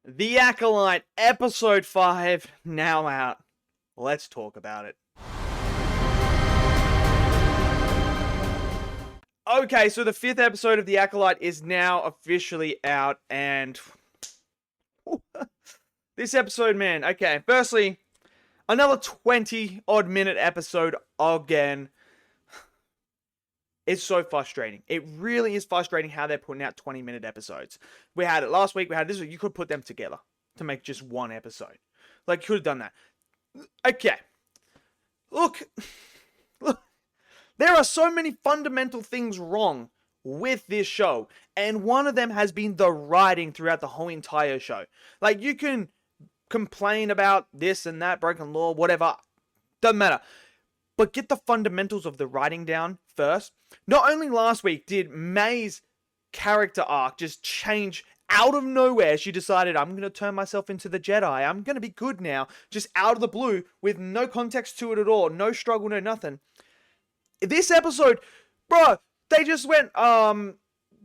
The Acolyte, episode 5, now out. Let's talk about it. Okay, so the 5th episode of The Acolyte is now officially out, and this episode, man, okay, firstly, another 20-odd minute episode again. It's so frustrating. It really is frustrating how they're putting out 20-minute episodes. We had it last week, we had this week. You could put them together to make just one episode. Like, you could have done that. Okay. Look. There are so many fundamental things wrong with this show. And one of them has been the writing throughout the whole entire show. Like, you can complain about this and that, broken law, whatever. Doesn't matter. But get the fundamentals of the writing down first. Not only last week did May's character arc just change out of nowhere. She decided, I'm going to turn myself into the Jedi. I'm going to be good now. Just out of the blue with no context to it at all. No struggle, no nothing. This episode, bro, they just went,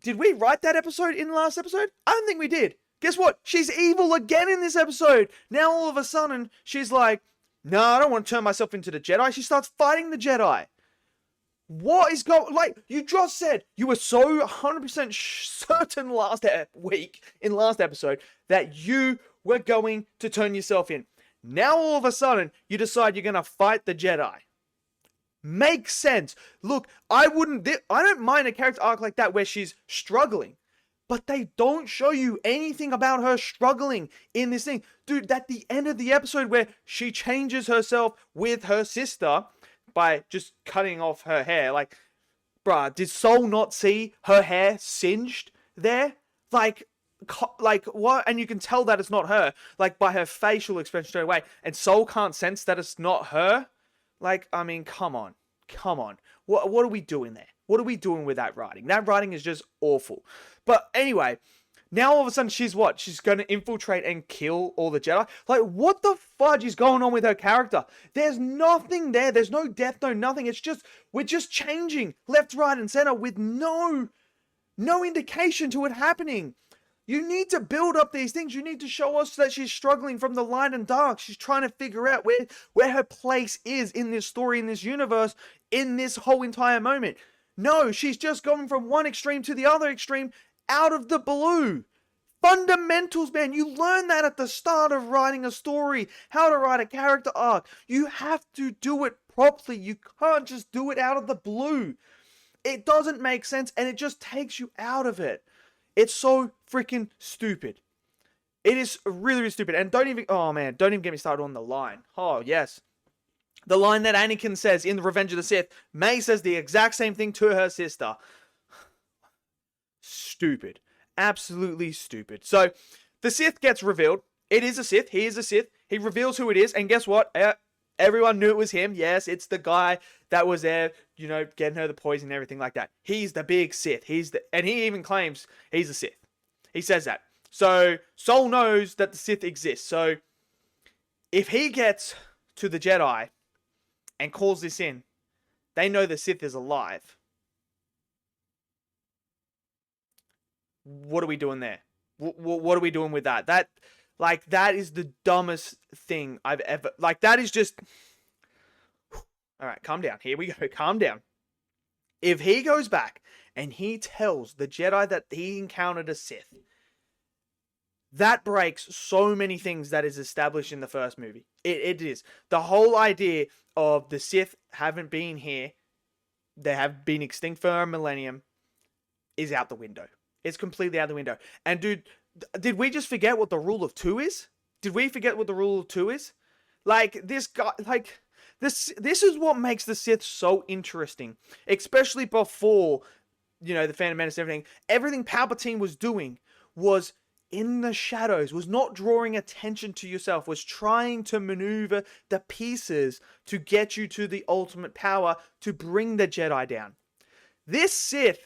did we write that episode in the last episode? I don't think we did. Guess what? She's evil again in this episode. Now all of a sudden, she's like, no, I don't want to turn myself into the Jedi. She starts fighting the Jedi. What is going... Like, you just said you were so 100% certain last week, in last episode, that you were going to turn yourself in. Now, all of a sudden, you decide you're going to fight the Jedi. Makes sense. Look, I don't mind a character arc like that where she's struggling. But they don't show you anything about her struggling in this thing. Dude, at the end of the episode where she changes herself with her sister by just cutting off her hair. Like, bruh, did Soul not see her hair singed there? Like what? And you can tell that it's not her. Like, by her facial expression straight away. And Soul can't sense that it's not her? Like, I mean, come on. Come on. What are we doing there? What are we doing with that writing? That writing is just awful. But anyway, now all of a sudden she's what? She's going to infiltrate and kill all the Jedi? Like, what the fudge is going on with her character? There's nothing there. There's no depth, no nothing. It's just, we're just changing left, right, and center with no indication to it happening. You need to build up these things. You need to show us that she's struggling from the light and dark. She's trying to figure out where her place is in this story, in this universe, in this whole entire moment. No, she's just going from one extreme to the other extreme out of the blue. Fundamentals, man. You learn that at the start of writing a story. How to write a character arc. You have to do it properly. You can't just do it out of the blue. It doesn't make sense and it just takes you out of it. It's so freaking stupid. It is really, really stupid. And don't even get me started on the line. Oh, yes. The line that Anakin says in The Revenge of the Sith. May says the exact same thing to her sister. Stupid. Absolutely stupid. So, the Sith gets revealed. It is a Sith. He is a Sith. He reveals who it is. And guess what? Everyone knew it was him. Yes, it's the guy that was there, getting her the poison and everything like that. He's the big Sith. And he even claims he's a Sith. He says that. So, Soul knows that the Sith exists. So, if he gets to the Jedi and calls this in, they know the Sith is alive. What are we doing there? What are we doing with that? That is the dumbest thing I've ever... that is just... Alright, calm down. Here we go. Calm down. If he goes back and he tells the Jedi that he encountered a Sith, that breaks so many things that is established in the first movie. It is. The whole idea of the Sith haven't been here, they have been extinct for a millennium, is out the window. It's completely out the window. And dude, did we just forget what the rule of 2 is? Did we forget what the rule of 2 is? This guy, this is what makes the Sith so interesting. Especially before, the Phantom Menace and everything. Everything Palpatine was doing was in the shadows, was not drawing attention to yourself, was trying to maneuver the pieces to get you to the ultimate power to bring the Jedi down. This Sith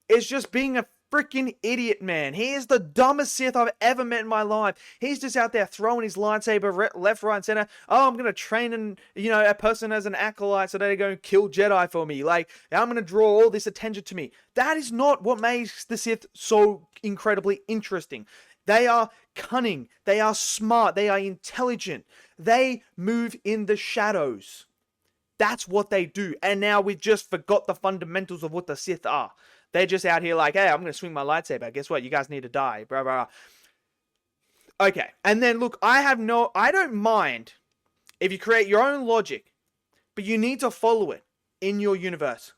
is just being a freaking idiot, man. He is the dumbest Sith I've ever met in my life. He's just out there throwing his lightsaber left, right, and center. Oh, I'm going to train a person as an acolyte so they go and kill Jedi for me. Like, I'm going to draw all this attention to me. That is not what makes the Sith so incredibly interesting. They are cunning. They are smart. They are intelligent. They move in the shadows. That's what they do. And now we just forgot the fundamentals of what the Sith are. They're just out here like, hey, I'm going to swing my lightsaber. Guess what? You guys need to die. Blah, blah, blah. Okay. And then look, I don't mind if you create your own logic, but you need to follow it in your universe.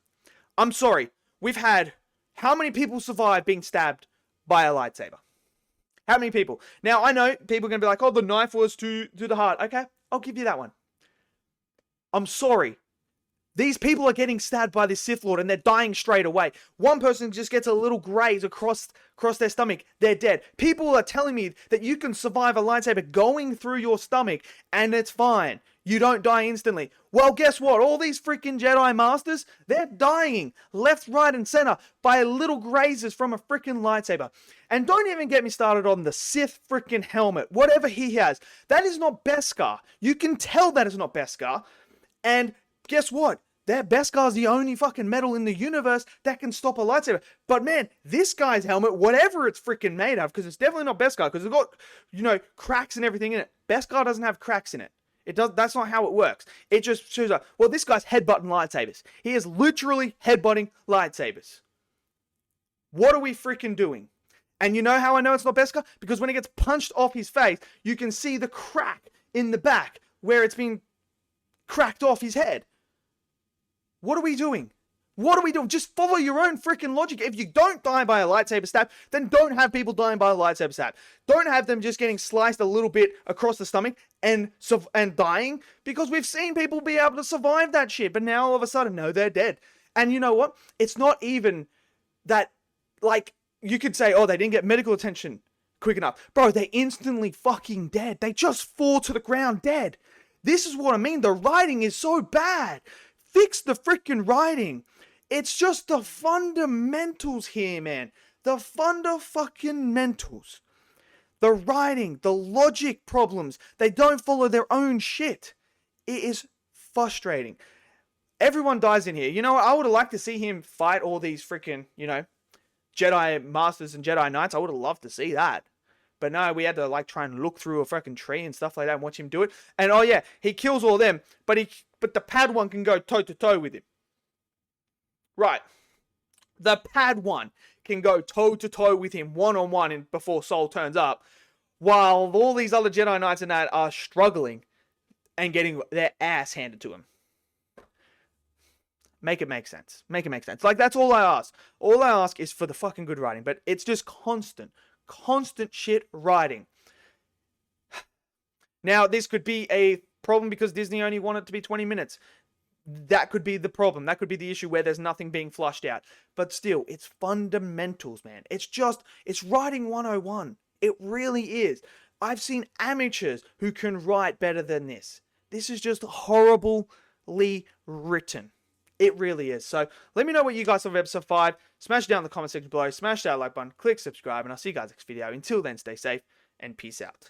I'm sorry. We've had how many people survive being stabbed by a lightsaber? How many people? Now, I know people are going to be like, oh, the knife was to the heart. Okay, I'll give you that one. I'm sorry. These people are getting stabbed by this Sith Lord and they're dying straight away. One person just gets a little graze across their stomach. They're dead. People are telling me that you can survive a lightsaber going through your stomach and it's fine. You don't die instantly. Well, guess what? All these freaking Jedi Masters, they're dying left, right, and center by little grazes from a freaking lightsaber. And don't even get me started on the Sith freaking helmet. Whatever he has. That is not Beskar. You can tell that is not Beskar. And guess what? That Beskar is the only fucking metal in the universe that can stop a lightsaber. But man, this guy's helmet, whatever it's freaking made of, because it's definitely not Beskar, because it's got, cracks and everything in it. Beskar doesn't have cracks in it. That's not how it works. It just shows up, well, this guy's headbutting lightsabers. He is literally headbutting lightsabers. What are we freaking doing? And you know how I know it's not Beskar? Because when it gets punched off his face, you can see the crack in the back where it's been cracked off his head. What are we doing? What are we doing? Just follow your own freaking logic. If you don't die by a lightsaber stab, then don't have people dying by a lightsaber stab. Don't have them just getting sliced a little bit across the stomach and dying, because we've seen people be able to survive that shit, but now all of a sudden, no, they're dead. And you know what? It's not even that, like, you could say, oh, they didn't get medical attention quick enough. Bro, they're instantly fucking dead. They just fall to the ground dead. This is what I mean. The writing is so bad. Fix the freaking writing. It's just the fundamentals here, man. The fundamentals. The writing, the logic problems. They don't follow their own shit. It is frustrating. Everyone dies in here. You know what? I would have liked to see him fight all these freaking, Jedi Masters and Jedi Knights. I would have loved to see that. But no, we had to try and look through a freaking tree and stuff like that and watch him do it. And oh yeah, he kills all them, but the Padawan can go toe to toe with him. Right. The Padawan can go toe to toe with him one-on-one before Sol turns up, while all these other Jedi Knights and that are struggling and getting their ass handed to them. Make it make sense. Make it make sense. That's all I ask. All I ask is for the fucking good writing, but it's just constant shit writing. Now, this could be a problem because Disney only wanted it to be 20 minutes. That could be the problem. That could be the issue where there's nothing being flushed out. But still, it's fundamentals, man. It's writing 101. It really is. I've seen amateurs who can write better than this. This is just horribly written. It really is. So let me know what you guys thought of episode 5. Smash it down in the comment section below. Smash that like button. Click subscribe. And I'll see you guys next video. Until then, stay safe and peace out.